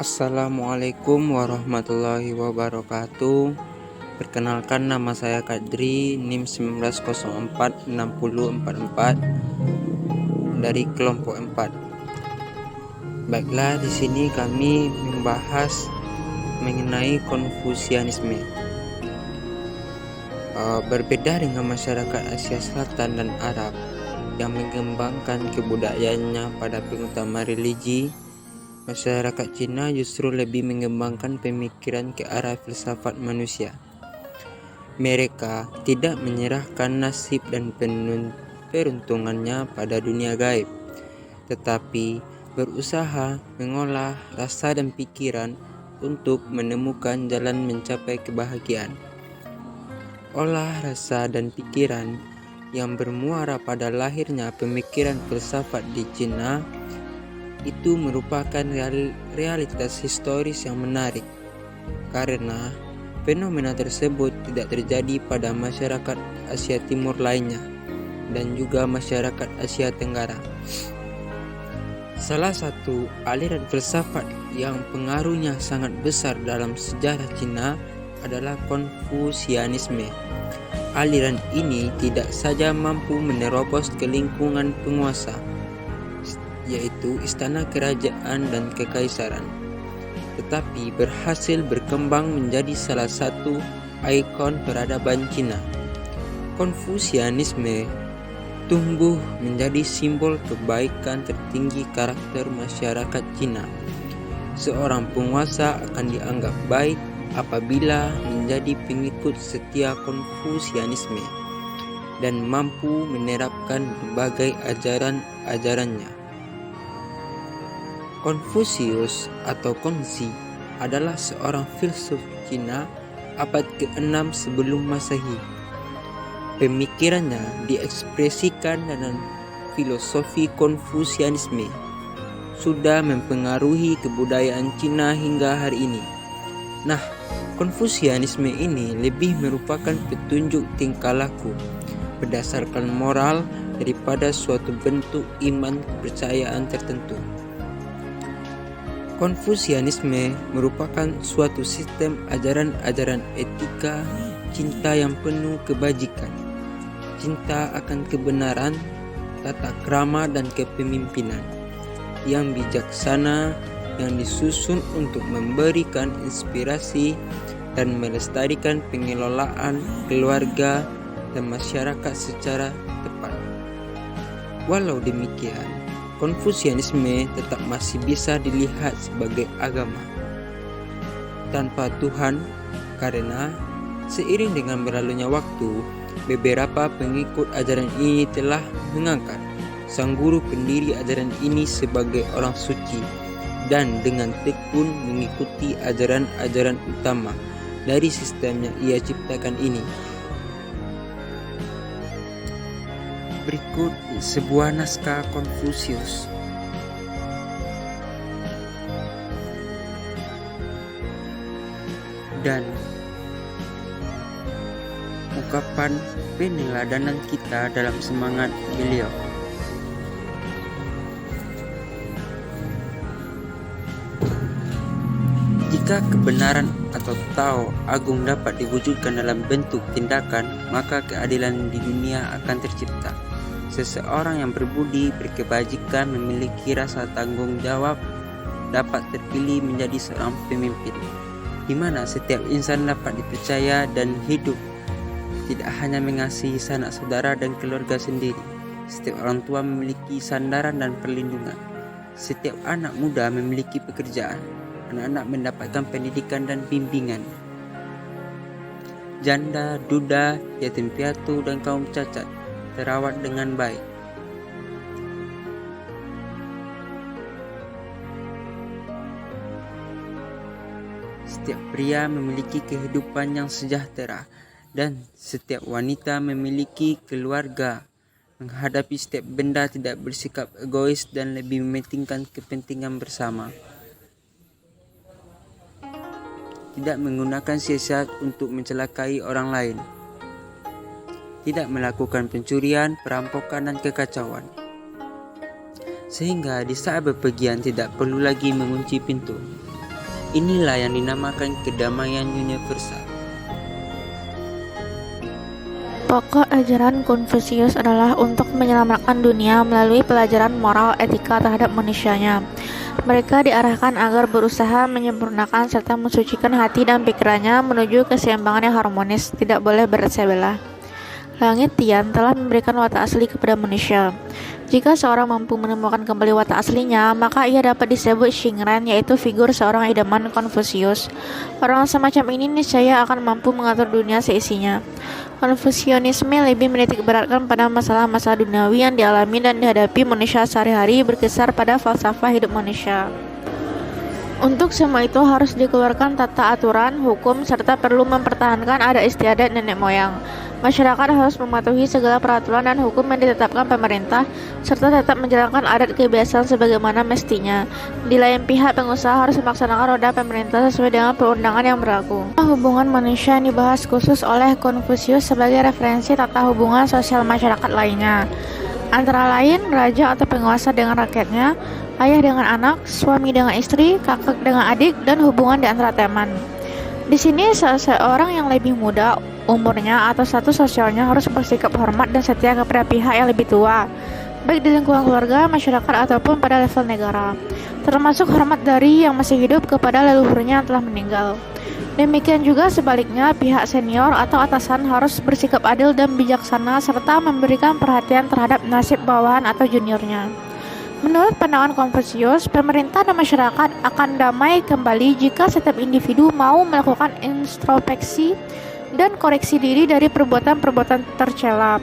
Assalamualaikum warahmatullahi wabarakatuh. Perkenalkan, nama saya Kadri, NIM 19046044 dari kelompok 4. Baiklah, di sini kami membahas mengenai Konfusianisme. Berbeda dengan masyarakat Asia Selatan dan Arab yang mengembangkan kebudayaannya pada pengutama religi, masyarakat Cina justru lebih mengembangkan pemikiran ke arah filsafat manusia. Mereka tidak menyerahkan nasib dan peruntungannya pada dunia gaib, tetapi berusaha mengolah rasa dan pikiran untuk menemukan jalan mencapai kebahagiaan. Olah rasa dan pikiran yang bermuara pada lahirnya pemikiran filsafat di Cina itu merupakan realitas historis yang menarik, karena fenomena tersebut tidak terjadi pada masyarakat Asia Timur lainnya dan juga masyarakat Asia Tenggara. Salah satu aliran filsafat yang pengaruhnya sangat besar dalam sejarah Cina adalah Konfusianisme. Aliran ini tidak saja mampu menerobos ke lingkungan penguasa, yaitu istana kerajaan dan kekaisaran, tetapi berhasil berkembang menjadi salah satu ikon peradaban Cina. Konfusianisme tumbuh menjadi simbol kebaikan tertinggi karakter masyarakat Cina. Seorang penguasa akan dianggap baik apabila menjadi pengikut setia Konfusianisme dan mampu menerapkan berbagai ajaran-ajarannya. Konfusius atau Kongzi adalah seorang filsuf Cina abad ke-6 sebelum Masehi. Pemikirannya diekspresikan dalam filosofi Konfusianisme, sudah mempengaruhi kebudayaan Cina hingga hari ini. Nah, Konfusianisme ini lebih merupakan petunjuk tingkah laku berdasarkan moral daripada suatu bentuk iman kepercayaan tertentu. Konfusianisme merupakan suatu sistem ajaran-ajaran etika cinta yang penuh kebajikan, cinta akan kebenaran, tata krama dan kepemimpinan yang bijaksana yang disusun untuk memberikan inspirasi dan melestarikan pengelolaan keluarga dan masyarakat secara tepat. Walau demikian, Konfusianisme tetap masih bisa dilihat sebagai agama tanpa Tuhan, karena seiring dengan berlalunya waktu, beberapa pengikut ajaran ini telah mengangkat sang guru pendiri ajaran ini sebagai orang suci dan dengan tekun mengikuti ajaran-ajaran utama dari sistem yang ia ciptakan ini. Berikut sebuah naskah Konfusius. Dan ungkapan peneladanan kita dalam semangat beliau. Jika kebenaran atau Tao Agung dapat diwujudkan dalam bentuk tindakan, maka keadilan di dunia akan tercipta. Seseorang yang berbudi, berkebajikan, memiliki rasa tanggung jawab, dapat terpilih menjadi seorang pemimpin, di mana setiap insan dapat dipercaya dan hidup tidak hanya mengasihi sanak saudara dan keluarga sendiri. Setiap orang tua memiliki sandaran dan perlindungan. Setiap anak muda memiliki pekerjaan. Anak-anak mendapatkan pendidikan dan bimbingan. Janda, duda, yatim piatu, dan kaum cacat terawat dengan baik. Setiap pria memiliki kehidupan yang sejahtera, dan setiap wanita memiliki keluarga. Menghadapi setiap benda tidak bersikap egois dan lebih mementingkan kepentingan bersama. Tidak menggunakan siasat untuk mencelakai orang lain. Tidak melakukan pencurian, perampokan, dan kekacauan. Sehingga di saat bepergian tidak perlu lagi mengunci pintu. Inilah yang dinamakan kedamaian universal. Pokok ajaran Konfusius adalah untuk menyelamatkan dunia melalui pelajaran moral etika terhadap manusianya. Mereka diarahkan agar berusaha menyempurnakan serta mensucikan hati dan pikirannya menuju keseimbangan yang harmonis, tidak boleh bersih belah. Langit Tian telah memberikan watak asli kepada manusia. Jika seorang mampu menemukan kembali watak aslinya, maka ia dapat disebut Xingren, yaitu figur seorang idaman Konfusius. Orang semacam ini niscaya akan mampu mengatur dunia seisinya. Konfusianisme lebih menitik beratkan pada masalah-masalah duniawi yang dialami dan dihadapi manusia sehari-hari, berkisar pada falsafah hidup manusia. Untuk semua itu harus dikeluarkan tata aturan, hukum, serta perlu mempertahankan adat istiadat nenek moyang. Masyarakat harus mematuhi segala peraturan dan hukum yang ditetapkan pemerintah, serta tetap menjalankan adat kebiasaan sebagaimana mestinya. Di lain pihak, pengusaha harus melaksanakan roda pemerintah sesuai dengan perundangan yang berlaku. Hubungan manusia yang dibahas khusus oleh Konfusius sebagai referensi tata hubungan sosial masyarakat lainnya, antara lain raja atau penguasa dengan rakyatnya, ayah dengan anak, suami dengan istri, kakak dengan adik, dan hubungan di antara teman. Di sini seseorang yang lebih muda umurnya atau status sosialnya harus bersikap hormat dan setia kepada pihak yang lebih tua, baik di lingkungan keluarga, masyarakat, ataupun pada level negara, termasuk hormat dari yang masih hidup kepada leluhurnya yang telah meninggal. Demikian juga sebaliknya, pihak senior atau atasan harus bersikap adil dan bijaksana serta memberikan perhatian terhadap nasib bawahan atau juniornya. Menurut pandangan Konfusius, pemerintah dan masyarakat akan damai kembali jika setiap individu mau melakukan introspeksi dan koreksi diri dari perbuatan-perbuatan tercela,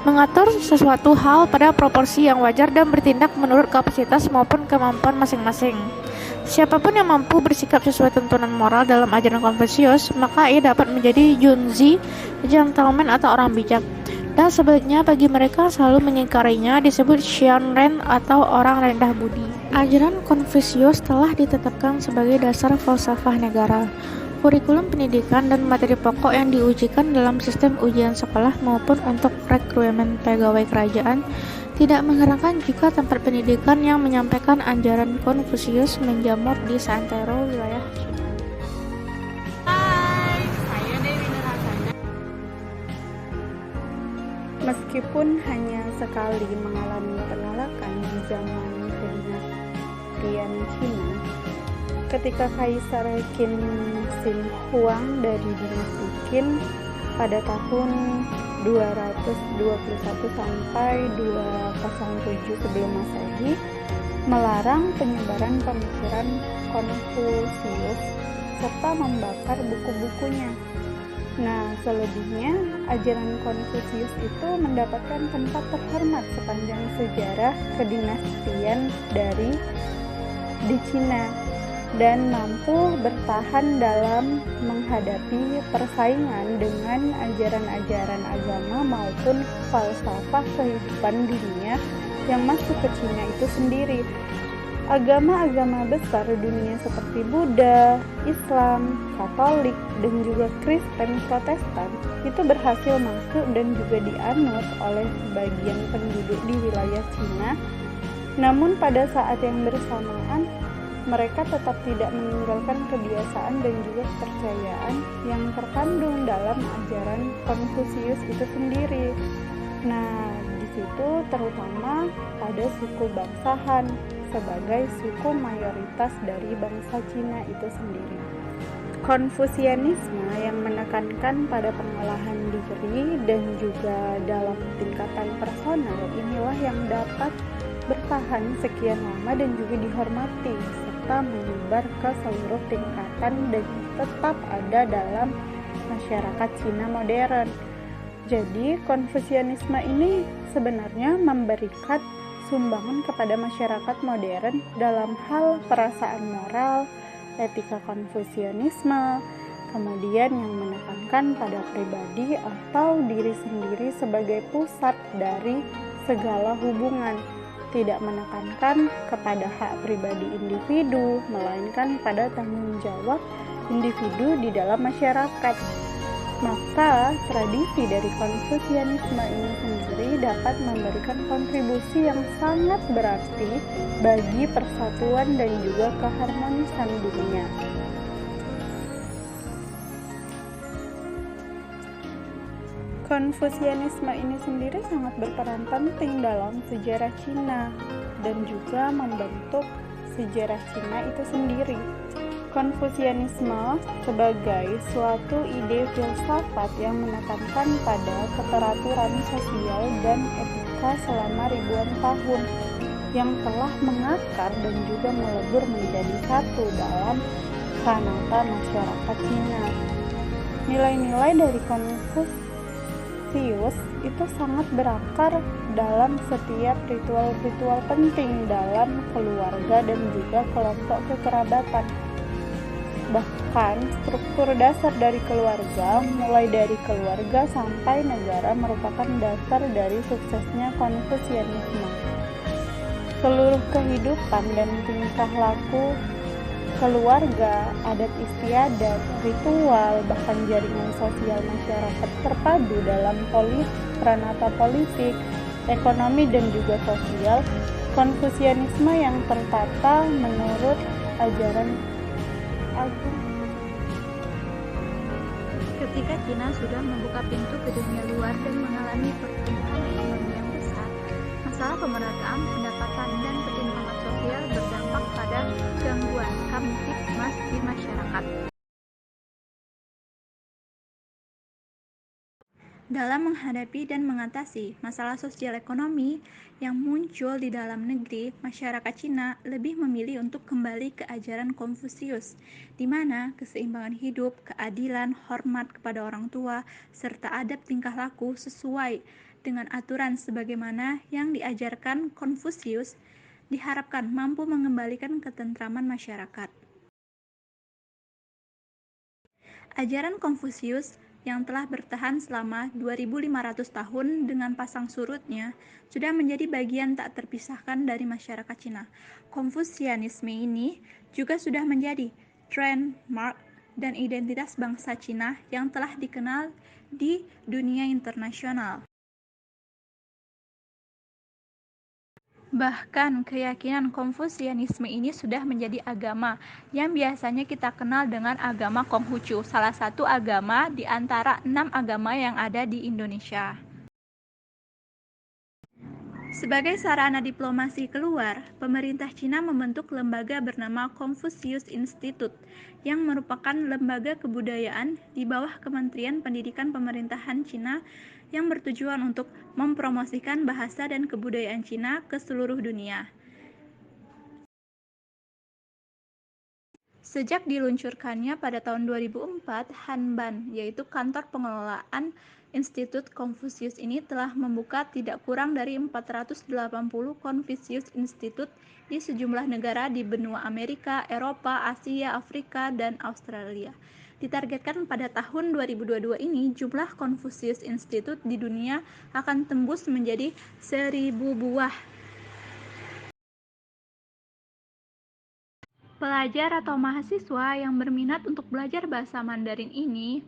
mengatur sesuatu hal pada proporsi yang wajar dan bertindak menurut kapasitas maupun kemampuan masing-masing. Siapapun yang mampu bersikap sesuai tuntunan moral dalam ajaran Konfusius, maka ia dapat menjadi junzi, gentleman atau orang bijak. Dan sebaliknya bagi mereka selalu mengingkarinya disebut Xianren atau orang rendah budi. Ajaran Konfusius telah ditetapkan sebagai dasar falsafah negara, kurikulum pendidikan dan materi pokok yang diujikan dalam sistem ujian sekolah maupun untuk rekrutmen pegawai kerajaan. Tidak mengherankan jika tempat pendidikan yang menyampaikan ajaran Konfusius menjamur di seantero wilayah Cina. Meskipun hanya sekali mengalami penolakan di zaman dinasti Cina, ketika Kaisar Qin Shi Huang dari dinasti Qin pada tahun 221 sampai 207 sebelum Masehi melarang penyebaran pemikiran Konfusius serta membakar buku-bukunya. Nah, selebihnya ajaran Konfusius itu mendapatkan tempat terhormat sepanjang sejarah kedinastian di Cina dan mampu bertahan dalam menghadapi persaingan dengan ajaran-ajaran agama maupun falsafah kehidupan dunia yang masuk ke Cina itu sendiri. Agama-agama besar dunia seperti Buddha, Islam, Katolik, dan juga Kristen Protestan itu berhasil masuk dan juga dianut oleh sebagian penduduk di wilayah Cina. Namun pada saat yang bersamaan, mereka tetap tidak meninggalkan kebiasaan dan juga kepercayaan yang terkandung dalam ajaran Konfusius itu sendiri. Nah, di situ terutama pada suku bangsa Han sebagai suku mayoritas dari bangsa Cina itu sendiri. Konfusianisme yang menekankan pada pengolahan diri dan juga dalam tingkatan personal inilah yang dapat bertahan sekian lama dan juga dihormati serta menyebar ke seluruh tingkatan dan tetap ada dalam masyarakat Cina modern. Jadi Konfusianisme ini sebenarnya memberikan sumbangan kepada masyarakat modern dalam hal perasaan moral, etika Konfusianisme, kemudian yang menekankan pada pribadi atau diri sendiri sebagai pusat dari segala hubungan, tidak menekankan kepada hak pribadi individu, melainkan pada tanggung jawab individu di dalam masyarakat. Maka tradisi dari Konfusianisme ini sendiri dapat memberikan kontribusi yang sangat berarti bagi persatuan dan juga keharmonisan dunia. Konfusianisme ini sendiri sangat berperan penting dalam sejarah Cina dan juga membentuk sejarah Cina itu sendiri. Konfusianisme sebagai suatu ide filsafat yang menekankan pada keteraturan sosial dan etika selama ribuan tahun yang telah mengakar dan juga melebur menjadi satu dalam sanata masyarakat Cina. Nilai-nilai dari Konfusius itu sangat berakar dalam setiap ritual-ritual penting dalam keluarga dan juga kelompok kekerabatan. Bahkan struktur dasar dari keluarga, mulai dari keluarga sampai negara, merupakan dasar dari suksesnya Konfusianisme. Seluruh kehidupan dan tingkah laku keluarga, adat istiadat, ritual, bahkan jaringan sosial masyarakat terpadu dalam pranata politik, ekonomi, dan juga sosial. Konfusianisme yang tertata menurut ajaran agung. Ketika Cina sudah membuka pintu ke dunia luar dan mengalami pertumbuhan ekonomi yang besar, masalah pemerataan pendapatan dan ketimpangan sosial berdampak pada gangguan kamtipmas di masyarakat. Dalam menghadapi dan mengatasi masalah sosial ekonomi yang muncul di dalam negeri, masyarakat Cina lebih memilih untuk kembali ke ajaran Konfusius, di mana keseimbangan hidup, keadilan, hormat kepada orang tua, serta adab tingkah laku sesuai dengan aturan sebagaimana yang diajarkan Konfusius diharapkan mampu mengembalikan ketentraman masyarakat. Ajaran Konfusius yang telah bertahan selama 2500 tahun dengan pasang surutnya sudah menjadi bagian tak terpisahkan dari masyarakat Cina. Konfusianisme ini juga sudah menjadi trademark dan identitas bangsa Cina yang telah dikenal di dunia internasional. Bahkan keyakinan Konfusianisme ini sudah menjadi agama yang biasanya kita kenal dengan agama Konghucu, salah satu agama di antara 6 agama yang ada di Indonesia. Sebagai sarana diplomasi keluar, pemerintah Cina membentuk lembaga bernama Confucius Institute yang merupakan lembaga kebudayaan di bawah Kementerian Pendidikan Pemerintahan Cina yang bertujuan untuk mempromosikan bahasa dan kebudayaan Cina ke seluruh dunia. Sejak diluncurkannya pada tahun 2004, Hanban, yaitu kantor pengelolaan Institut Konfusius ini telah membuka tidak kurang dari 480 Confucius Institute di sejumlah negara di benua Amerika, Eropa, Asia, Afrika, dan Australia. Ditargetkan pada tahun 2022 ini, jumlah Confucius Institute di dunia akan tembus menjadi 1.000 buah. Pelajar atau mahasiswa yang berminat untuk belajar bahasa Mandarin ini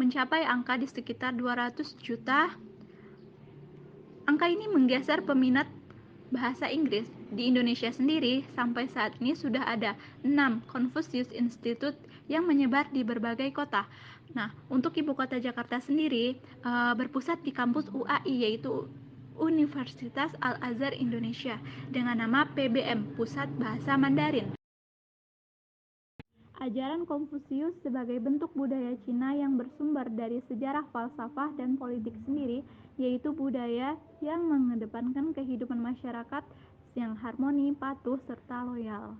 mencapai angka di sekitar 200 juta. Angka ini menggeser peminat bahasa Inggris. Di Indonesia sendiri, sampai saat ini sudah ada 6 Confucius Institute yang menyebar di berbagai kota. Nah, untuk ibu kota Jakarta sendiri, berpusat di kampus UAI, yaitu Universitas Al-Azhar Indonesia, dengan nama PBM, Pusat Bahasa Mandarin. Ajaran Konfusius sebagai bentuk budaya Cina yang bersumber dari sejarah falsafah dan politik sendiri, yaitu budaya yang mengedepankan kehidupan masyarakat yang harmoni, patuh, serta loyal.